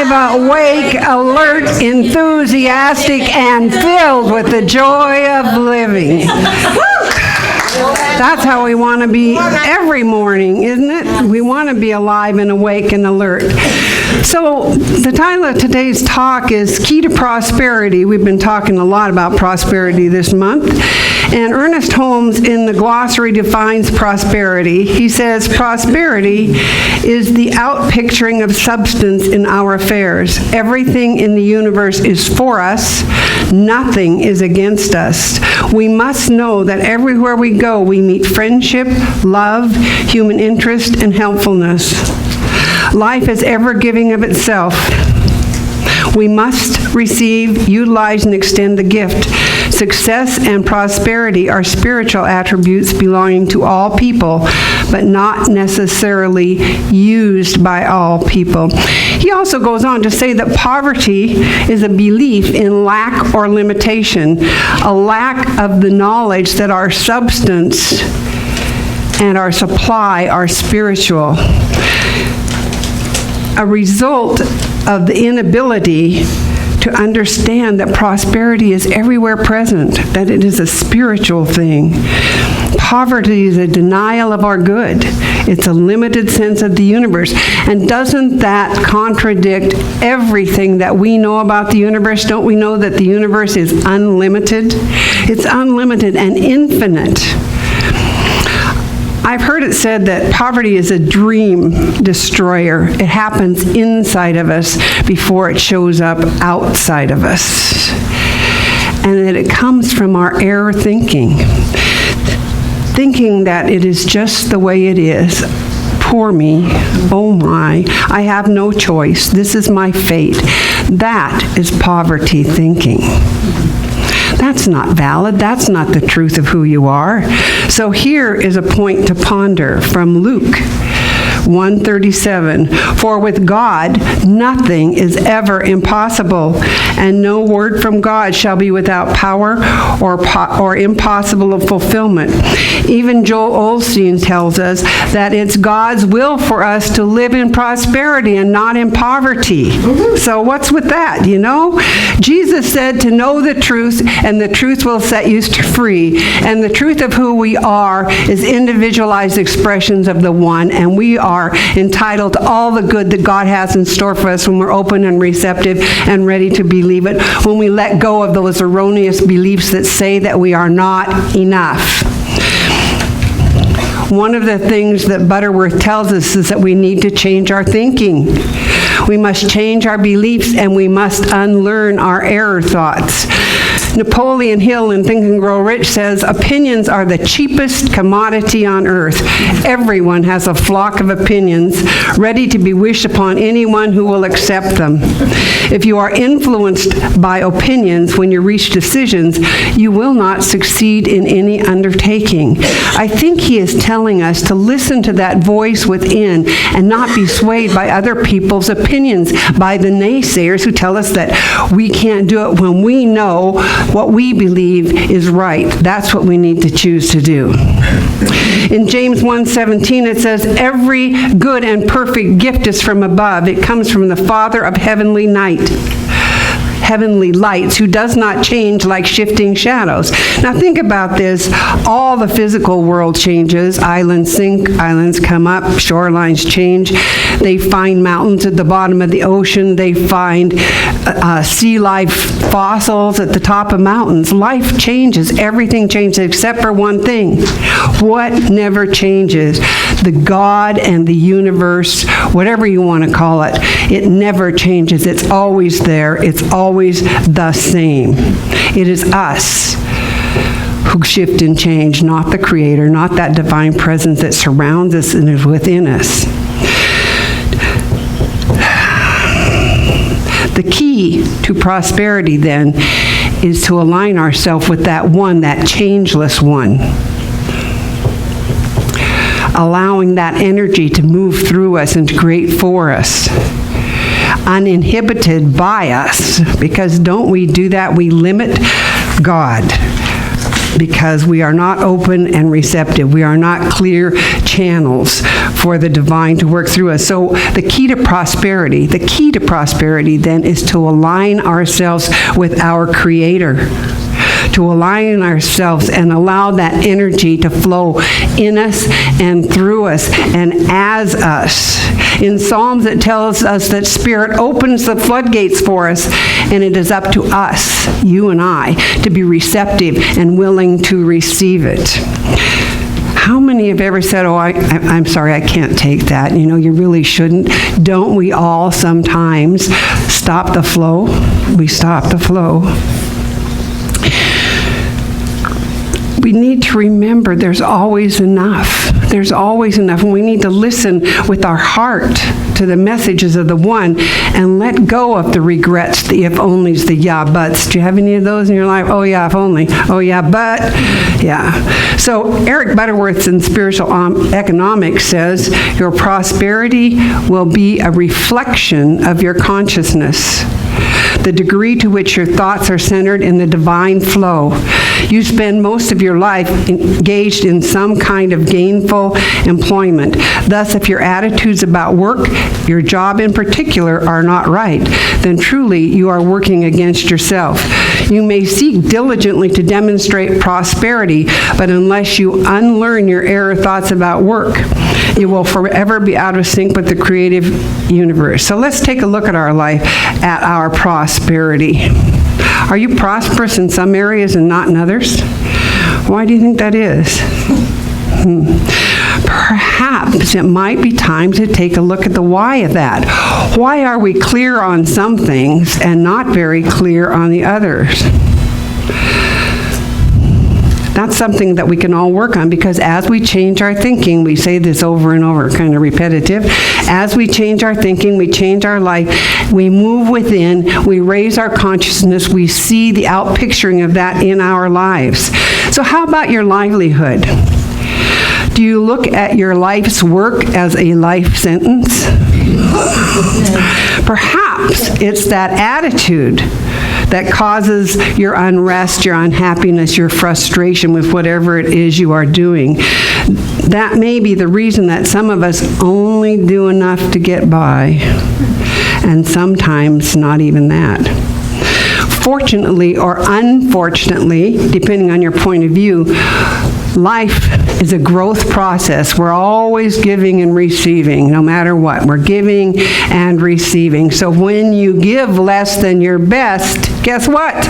alive, awake, alert, enthusiastic, and filled with the joy of living. That's how we want to be every morning, isn't it? We want to be alive and awake and alert. So the title of today's talk is Key to Prosperity. We've been talking a lot about prosperity this month. And Ernest Holmes in the glossary defines prosperity. He says, prosperity is the outpicturing of substance in our affairs. Everything in the universe is for us. Nothing is against us. We must know that everywhere we go, we meet friendship, love, human interest, and helpfulness. Life is ever giving of itself. We must receive, utilize, and extend the gift. Success and prosperity are spiritual attributes belonging to all people, but not necessarily used by all people. He also goes on to say that poverty is a belief in lack or limitation, a lack of the knowledge that our substance and our supply are spiritual. A result of the inability to understand that prosperity is everywhere present, that it is a spiritual thing. Poverty is a denial of our good. It's a limited sense of the universe. And doesn't that contradict everything that we know about the universe? Don't we know that the universe is unlimited? It's unlimited and infinite. I've heard it said that poverty is a dream destroyer. It happens inside of us before it shows up outside of us. And that it comes from our error thinking. Thinking that it is just the way it is. Poor me. Oh my. I have no choice. This is my fate. That is poverty thinking. That's not valid. That's not the truth of who you are. So here is a point to ponder from Luke 1:37. For with God, nothing is ever impossible, and no word from God shall be without power or impossible of fulfillment. Even Joel Osteen tells us that it's God's will for us to live in prosperity and not in poverty. So what's with that, you know? Jesus said to know the truth, and the truth will set you free. And the truth of who we are is individualized expressions of the one, and we are entitled to all the good that God has in store for us when we're open and receptive and ready to believe it, when we let go of those erroneous beliefs that say that we are not enough. One of the things that Butterworth tells us is that we need to change our thinking. We must change our beliefs, and we must unlearn our error thoughts. Napoleon Hill in Think and Grow Rich says, opinions are the cheapest commodity on earth. Everyone has a flock of opinions ready to be wished upon anyone who will accept them. If you are influenced by opinions when you reach decisions, you will not succeed in any undertaking. I think he is telling us to listen to that voice within and not be swayed by other people's opinions, by the naysayers who tell us that we can't do it when we know what we believe is right. That's what we need to choose to do. In James 1:17 it says, every good and perfect gift is from above. It comes from the Father of heavenly lights, who does not change like shifting shadows. Now think about this. All the physical world changes. Islands sink, islands come up, shorelines change. They find mountains at the bottom of the ocean. They find sea life fossils at the top of mountains. Life changes. Everything changes except for one thing. What never changes? The God and the universe, whatever you want to call it, it never changes. It's always there. It's always the same. It is us who shift and change, not the Creator, not that divine presence that surrounds us and is within us. The key to prosperity, then, is to align ourselves with that one, that changeless one. Allowing that energy to move through us and to create for us. Uninhibited by us, because don't we do that? We limit God. because we are not open and receptive. We are not clear channels for the divine to work through us. So the key to prosperity then is to align ourselves with our Creator, to align ourselves and allow that energy to flow in us and through us and as us. In Psalms, it tells us that Spirit opens the floodgates for us, and it is up to us, you and I, to be receptive and willing to receive it. How many have ever said, oh, I'm sorry, I can't take that. You know, you really shouldn't. Don't we all sometimes stop the flow? We stop the flow. We need to remember there's always enough. There's always enough, and we need to listen with our heart to the messages of the One and let go of the regrets, the if-onlys, the yeah-buts. Do you have any of those in your life? Oh, yeah, if only. Oh, yeah, but. Yeah. So Eric Butterworth in Spiritual Economics says, your prosperity will be a reflection of your consciousness, the degree to which your thoughts are centered in the divine flow. You spend most of your life engaged in some kind of gainful employment. Thus, if your attitudes about work, your job in particular, are not right, then truly you are working against yourself. You may seek diligently to demonstrate prosperity, but unless you unlearn your error thoughts about work, you will forever be out of sync with the creative universe. So let's take a look at our life, at our prosperity. Are you prosperous in some areas and not in others? Why do you think that is? Perhaps it might be time to take a look at the why of that. Why are we clear on some things and not very clear on the others? That's something that we can all work on, because as we change our thinking, we say this over and over, kind of repetitive, as we change our thinking, we change our life, we move within, we raise our consciousness, we see the outpicturing of that in our lives. So how about your livelihood? Do you look at your life's work as a life sentence? Perhaps it's that attitude that causes your unrest, your unhappiness, your frustration with whatever it is you are doing. That may be the reason that some of us only do enough to get by, and sometimes not even that. Fortunately or unfortunately, depending on your point of view, life is a growth process. We're always giving and receiving, no matter what. We're giving and receiving. So when you give less than your best, guess what?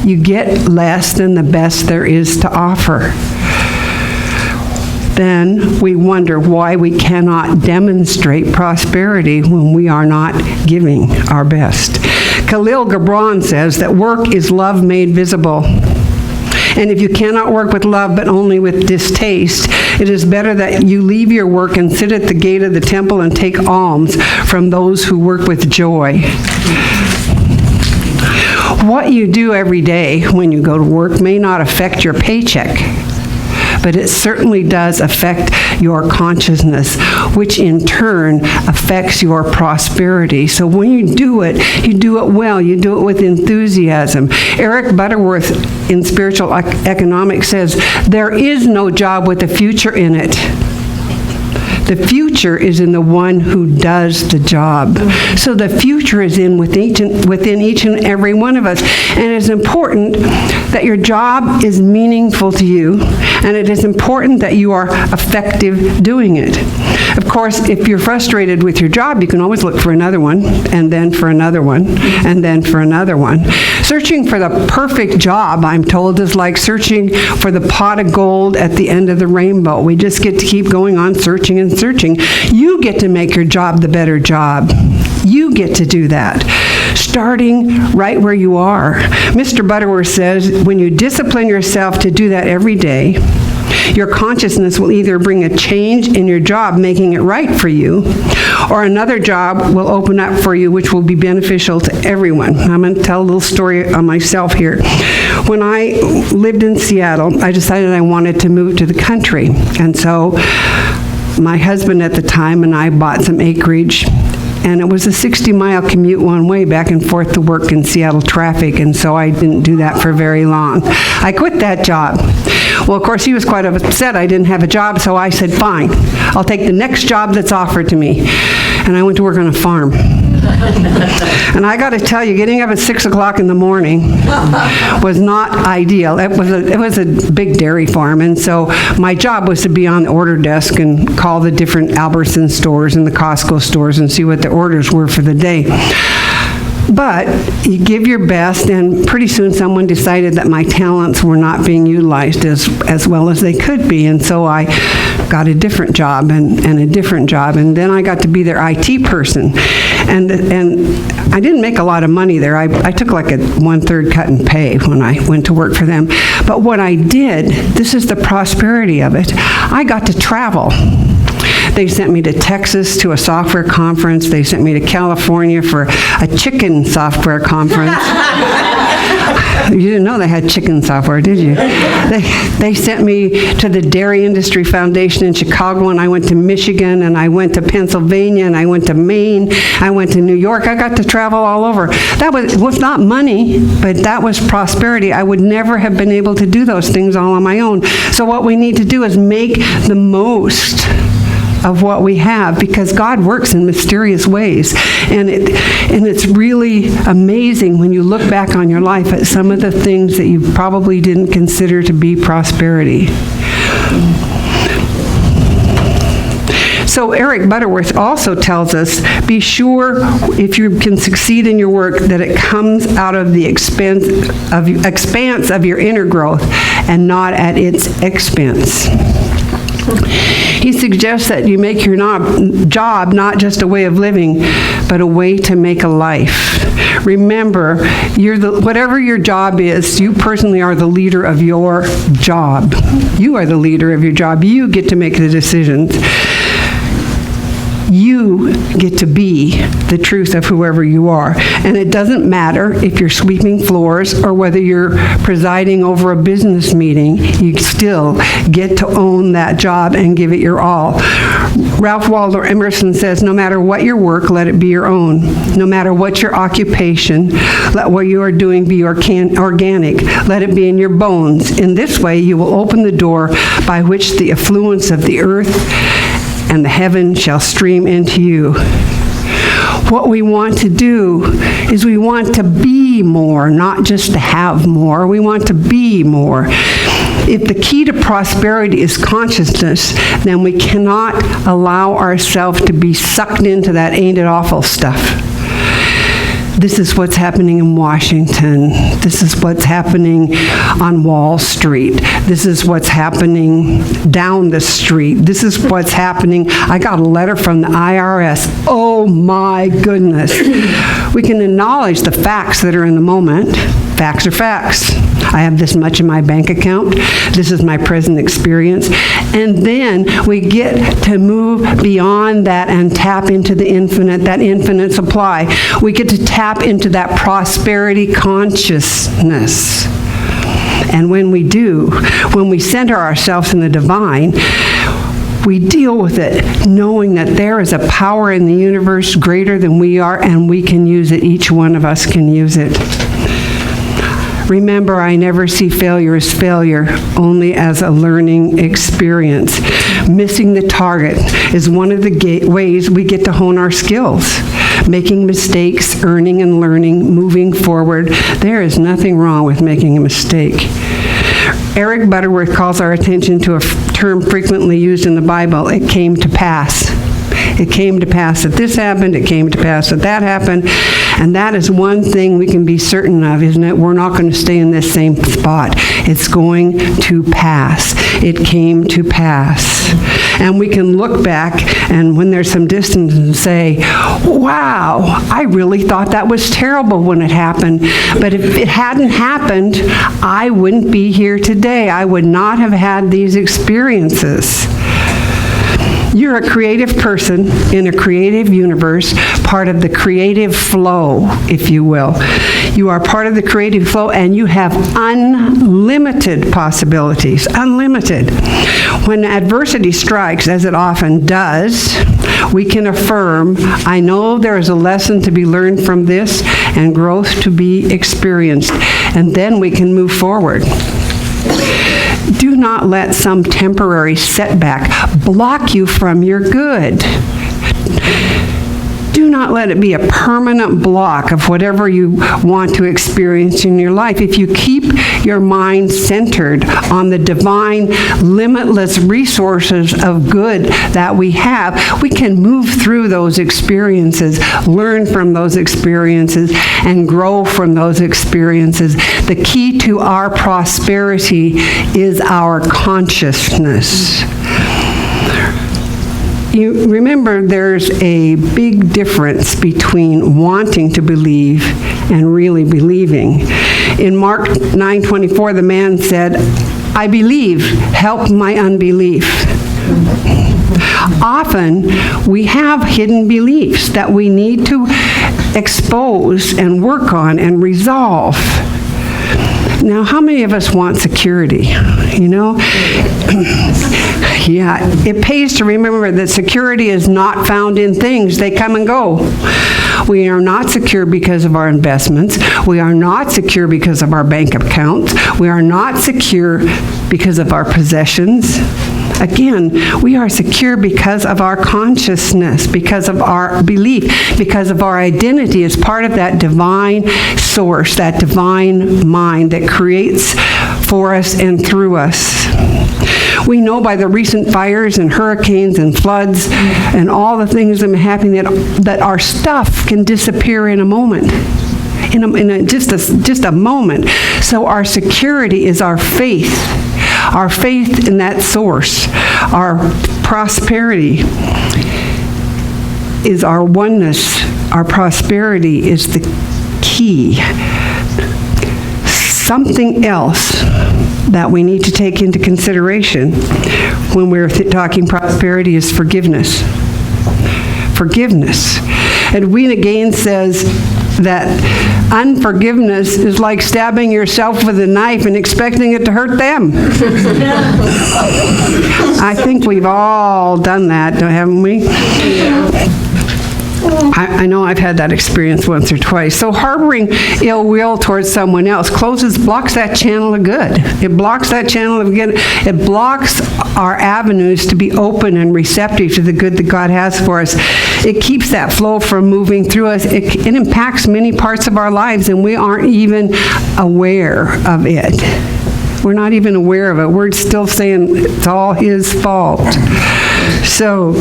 You get less than the best there is to offer. Then we wonder why we cannot demonstrate prosperity when we are not giving our best. Khalil Gibran says that work is love made visible. And if you cannot work with love but only with distaste, it is better that you leave your work and sit at the gate of the temple and take alms from those who work with joy. What you do every day when you go to work may not affect your paycheck, but it certainly does affect your consciousness, which in turn affects your prosperity. So when you do it well, you do it with enthusiasm. Eric Butterworth in Spiritual Economics says, there is no job with a future in it. The future is in the one who does the job. So the future is within each and every one of us. And it is important that your job is meaningful to you, and it is important that you are effective doing it. Of course, if you're frustrated with your job, you can always look for another one, and then for another one, and then for another one. Searching for the perfect job, I'm told, is like searching for the pot of gold at the end of the rainbow. We just get to keep going on searching and searching. You get to make your job the better job. You get to do that, starting right where you are. Mr. Butterworth says, when you discipline yourself to do that every day, your consciousness will either bring a change in your job, making it right for you, or another job will open up for you, which will be beneficial to everyone. I'm going to tell a little story on myself here. When I lived in Seattle, I decided I wanted to move to the country. And so my husband at the time and I bought some acreage, and it was a 60-mile commute one way back and forth to work in Seattle traffic, and so I didn't do that for very long. I quit that job. Well, of course, he was quite upset I didn't have a job, so I said, fine, I'll take the next job that's offered to me. And I went to work on a farm. And I got to tell you, getting up at 6 o'clock in the morning was not ideal. It was a big dairy farm, and so my job was to be on the order desk and call the different Albertson stores and the Costco stores and see what the orders were for the day. But you give your best, and pretty soon someone decided that my talents were not being utilized as well as they could be, and so I got a different job and a different job, and then I got to be their IT person. And I didn't make a lot of money there. I took like a 1/3 cut in pay when I went to work for them. But what I did, this is the prosperity of it, I got to travel. They sent me to Texas to a software conference. They sent me to California for a chicken software conference. You didn't know they had chicken software, did you? They sent me to the Dairy Industry Foundation in Chicago, and I went to Michigan, and I went to Pennsylvania, and I went to Maine, I went to New York. I got to travel all over. That was not money, but that was prosperity. I would never have been able to do those things all on my own. So what we need to do is make the most of what we have, because God works in mysterious ways, and it's really amazing when you look back on your life at some of the things that you probably didn't consider to be prosperity. So Eric Butterworth also tells us, be sure if you can succeed in your work that it comes out of the expanse of your inner growth and not at its expense. He suggests that you make your job not just a way of living, but a way to make a life. Remember, whatever your job is, you personally are the leader of your job. You are the leader of your job. You get to make the decisions. You get to be the truth of whoever you are. And it doesn't matter if you're sweeping floors or whether you're presiding over a business meeting, you still get to own that job and give it your all. Ralph Waldo Emerson says, no matter what your work, let it be your own. No matter what your occupation, let what you are doing be organic. Let it be in your bones. In this way, you will open the door by which the affluence of the earth and the heaven shall stream into you. What we want to do is we want to be more, not just to have more. We want to be more. If the key to prosperity is consciousness, then we cannot allow ourselves to be sucked into that ain't it awful stuff. This is what's happening in Washington. This is what's happening on Wall Street. This is what's happening down the street. This is what's happening. I got a letter from the IRS. Oh my goodness. We can acknowledge the facts that are in the moment. Facts are facts. I have this much in my bank account. This is my present experience. And then we get to move beyond that and tap into the infinite, that infinite supply. We get to tap into that prosperity consciousness. And when we do, when we center ourselves in the divine, we deal with it knowing that there is a power in the universe greater than we are, and we can use it. Each one of us can use it. Remember, I never see failure as failure, only as a learning experience. Missing the target is one of the ways we get to hone our skills. Making mistakes, earning and learning, moving forward. There is nothing wrong with making a mistake. Eric Butterworth calls our attention to a term frequently used in the Bible. It came to pass. It came to pass that this happened. It came to pass that that happened. And that is one thing we can be certain of, isn't it? We're not going to stay in this same spot. It's going to pass. It came to pass. And we can look back and when there's some distance and say, wow, I really thought that was terrible when it happened. But if it hadn't happened, I wouldn't be here today. I would not have had these experiences. You're a creative person in a creative universe. part of the creative flow, if you will. You are part of the creative flow, and you have unlimited possibilities, unlimited. When adversity strikes, as it often does, we can affirm, I know there is a lesson to be learned from this and growth to be experienced, and then we can move forward. Do not let some temporary setback block you from your good. Do not let it be a permanent block of whatever you want to experience in your life. If you keep your mind centered on the divine, limitless resources of good that we have, we can move through those experiences, learn from those experiences, and grow from those experiences. The key to our prosperity is our consciousness. You remember, there's a big difference between wanting to believe and really believing. In Mark 9:24, the man said, I believe, help my unbelief. Often, we have hidden beliefs that we need to expose and work on and resolve. Now, how many of us want security? You know? Yeah, it pays to remember that security is not found in things. They come and go. We are not secure because of our investments. We are not secure because of our bank accounts. We are not secure because of our possessions. Again, we are secure because of our consciousness, because of our belief, because of our identity as part of that divine source, that divine mind that creates for us and through us. We know by the recent fires and hurricanes and floods and all the things that are happening that our stuff can disappear in a moment. Just a moment. So our security is our faith in that source. Our prosperity is our oneness. Our prosperity is the key. Something else that we need to take into consideration when we're talking prosperity is forgiveness. Forgiveness. Edwina Gaines says that unforgiveness is like stabbing yourself with a knife and expecting it to hurt them. I think we've all done that, haven't we? I know I've had that experience once or twice. So harboring ill will towards someone else blocks that channel of good. It blocks that channel of good. It blocks our avenues to be open and receptive to the good that God has for us. It keeps that flow from moving through us. It impacts many parts of our lives, and we aren't even aware of it. We're not even aware of it. We're still saying it's all His fault. So,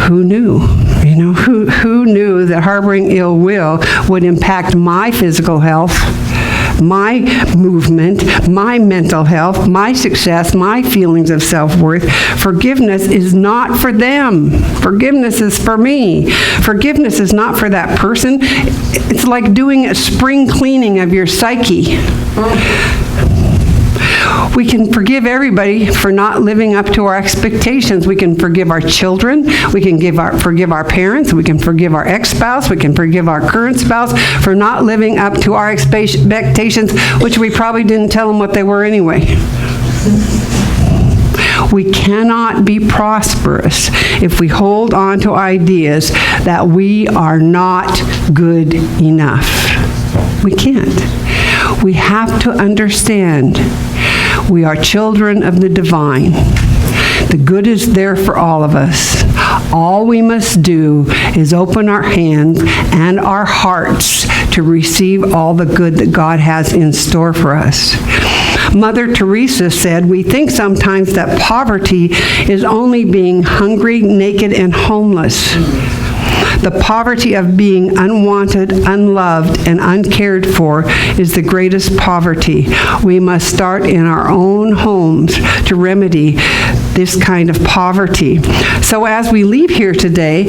who knew? You know, who knew that harboring ill will would impact my physical health, my movement, my mental health, my success, my feelings of self-worth? Forgiveness is not for them. Forgiveness is for me. Forgiveness is not for that person. It's like doing a spring cleaning of your psyche. We can forgive everybody for not living up to our expectations. We can forgive our children. We can forgive our parents. We can forgive our ex-spouse. We can forgive our current spouse for not living up to our expectations, which we probably didn't tell them what they were anyway. We cannot be prosperous if we hold on to ideas that we are not good enough. We can't. We have to understand we are children of the divine. The good is there for all of us. All we must do is open our hands and our hearts to receive all the good that God has in store for us. Mother Teresa said, we think sometimes that poverty is only being hungry, naked, and homeless. The poverty of being unwanted, unloved, and uncared for is the greatest poverty. We must start in our own homes to remedy this kind of poverty. So as we leave here today,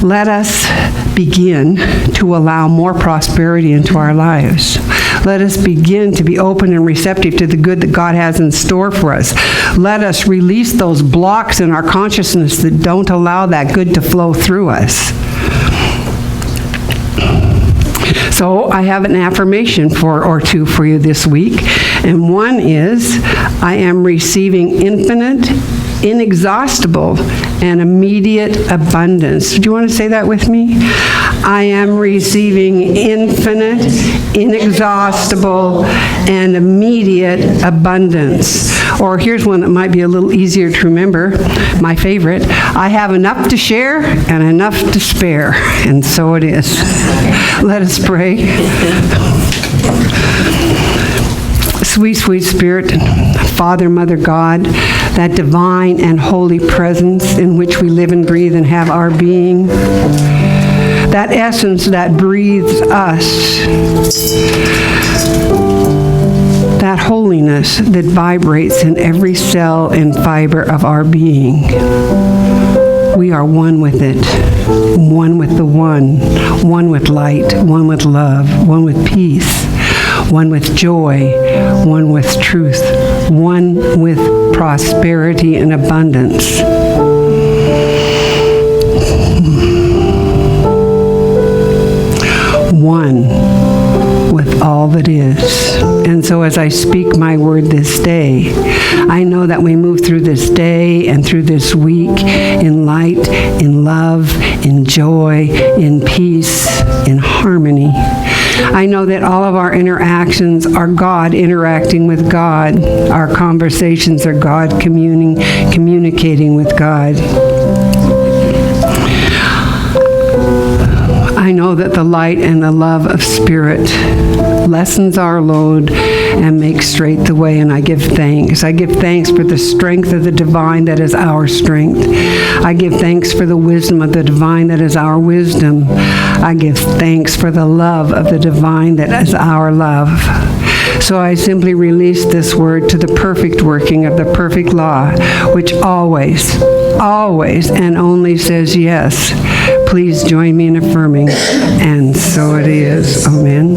let us begin to allow more prosperity into our lives. Let us begin to be open and receptive to the good that God has in store for us. Let us release those blocks in our consciousness that don't allow that good to flow through us. So I have an affirmation or two for you this week. And one is, I am receiving infinite, inexhaustible, and immediate abundance. Do you want to say that with me? I am receiving infinite, inexhaustible, and immediate abundance. Or here's one that might be a little easier to remember, my favorite. I have enough to share and enough to spare. And so it is. Let us pray. Sweet, sweet Spirit, Father, Mother, God, that divine and holy presence in which we live and breathe and have our being, that essence that breathes us, that holiness that vibrates in every cell and fiber of our being. We are one with it, one with the one with light, one with love, one with peace, one with joy, one with truth, one with prosperity and abundance. One with all that is. And so as I speak my word this day, I know that we move through this day and through this week in light, in love, in joy, in peace, in harmony. I know that all of our interactions are God interacting with God. Our conversations are God communicating with God. I know that the light and the love of Spirit lessens our load and makes straight the way, and I give thanks. I give thanks for the strength of the divine that is our strength. I give thanks for the wisdom of the divine that is our wisdom. I give thanks for the love of the divine that is our love. So I simply release this word to the perfect working of the perfect law, which always, always, and only says yes. Please join me in affirming, and so it is. Amen.